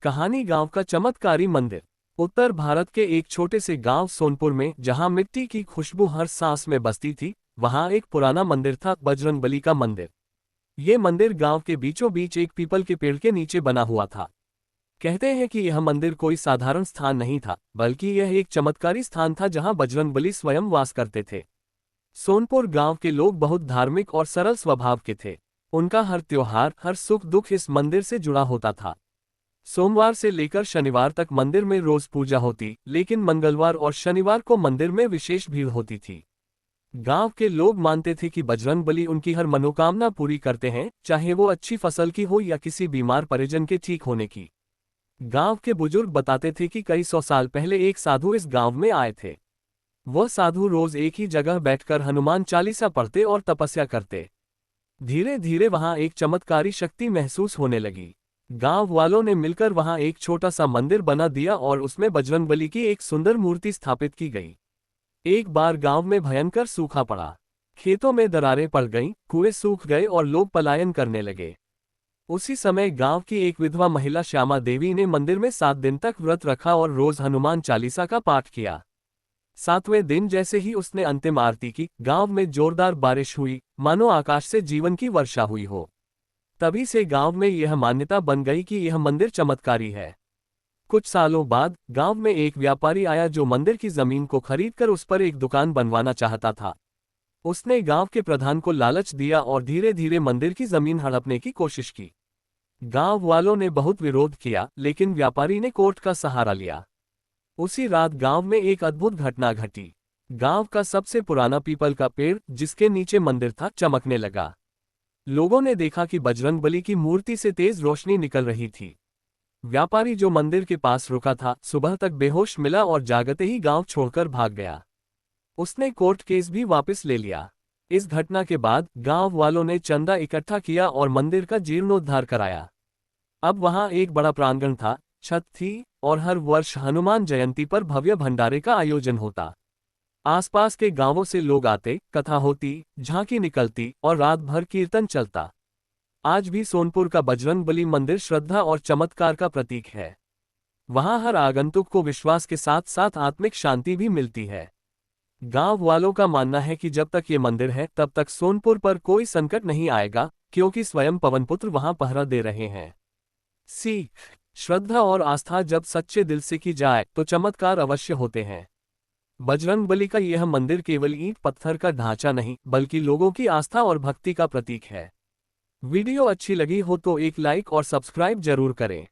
कहानी गांव का चमत्कारी मंदिर। उत्तर भारत के एक छोटे से गांव सोनपुर में, जहां मिट्टी की खुशबू हर सांस में बसती थी, वहां एक पुराना मंदिर था, बजरंगबली का मंदिर। ये मंदिर गांव के बीचों बीच एक पीपल के पेड़ के नीचे बना हुआ था। कहते हैं कि यह मंदिर कोई साधारण स्थान नहीं था, बल्कि यह एक चमत्कारी स्थान था जहां बजरंगबली स्वयं वास करते थे। सोनपुर गांव के लोग बहुत धार्मिक और सरल स्वभाव के थे। उनका हर त्योहार, हर सुख दुख इस मंदिर से जुड़ा होता था। सोमवार से लेकर शनिवार तक मंदिर में रोज पूजा होती, लेकिन मंगलवार और शनिवार को मंदिर में विशेष भीड़ होती थी। गांव के लोग मानते थे कि बजरंगबली उनकी हर मनोकामना पूरी करते हैं, चाहे वो अच्छी फसल की हो या किसी बीमार परिजन के ठीक होने की। गांव के बुजुर्ग बताते थे कि कई सौ साल पहले एक साधु इस गांव में आए थे। वह साधु रोज एक ही जगह बैठकर हनुमान चालीसा पढ़ते और तपस्या करते। धीरे धीरे वहां एक चमत्कारी शक्ति महसूस होने लगी। गांव वालों ने मिलकर वहां एक छोटा सा मंदिर बना दिया और उसमें बजरंगबली की एक सुंदर मूर्ति स्थापित की गई। एक बार गांव में भयंकर सूखा पड़ा। खेतों में दरारें पड़ गईं, कुएं सूख गए और लोग पलायन करने लगे। उसी समय गांव की एक विधवा महिला श्यामा देवी ने मंदिर में 7 दिन तक व्रत रखा और रोज हनुमान चालीसा का पाठ किया। 7वें दिन जैसे ही उसने अंतिम आरती की, गांव में जोरदार बारिश हुई, मानो आकाश से जीवन की वर्षा हुई हो। तभी से गांव में यह मान्यता बन गई कि यह मंदिर चमत्कारी है। कुछ सालों बाद गांव में एक व्यापारी आया जो मंदिर की जमीन को खरीदकर उस पर एक दुकान बनवाना चाहता था। उसने गांव के प्रधान को लालच दिया और धीरे धीरे मंदिर की जमीन हड़पने की कोशिश की। गांव वालों ने बहुत विरोध किया, लेकिन व्यापारी ने कोर्ट का सहारा लिया। उसी रात गांव में एक अद्भुत घटना घटी। गांव का सबसे पुराना पीपल का पेड़, जिसके नीचे मंदिर था, चमकने लगा। लोगों ने देखा कि बजरंगबली की मूर्ति से तेज रोशनी निकल रही थी। व्यापारी जो मंदिर के पास रुका था, सुबह तक बेहोश मिला और जागते ही गांव छोड़कर भाग गया। उसने कोर्ट केस भी वापस ले लिया। इस घटना के बाद गांव वालों ने चंदा इकट्ठा किया और मंदिर का जीर्णोद्धार कराया। अब वहां एक बड़ा प्रांगण था, छत थी और हर वर्ष हनुमान जयंती पर भव्य भंडारे का आयोजन होता। आसपास के गांवों से लोग आते, कथा होती, झांकी निकलती और रात भर कीर्तन चलता। आज भी सोनपुर का बजरंगबली मंदिर श्रद्धा और चमत्कार का प्रतीक है। वहां हर आगंतुक को विश्वास के साथ साथ आत्मिक शांति भी मिलती है। गांव वालों का मानना है कि जब तक ये मंदिर है, तब तक सोनपुर पर कोई संकट नहीं आएगा, क्योंकि स्वयं पवनपुत्र वहां पहरा दे रहे हैं। सीख, श्रद्धा और आस्था जब सच्चे दिल से की जाए तो चमत्कार अवश्य होते हैं। बजरंगबली का यह मंदिर केवल ईंट पत्थर का ढांचा नहीं, बल्कि लोगों की आस्था और भक्ति का प्रतीक है। वीडियो अच्छी लगी हो तो एक लाइक और सब्सक्राइब जरूर करें।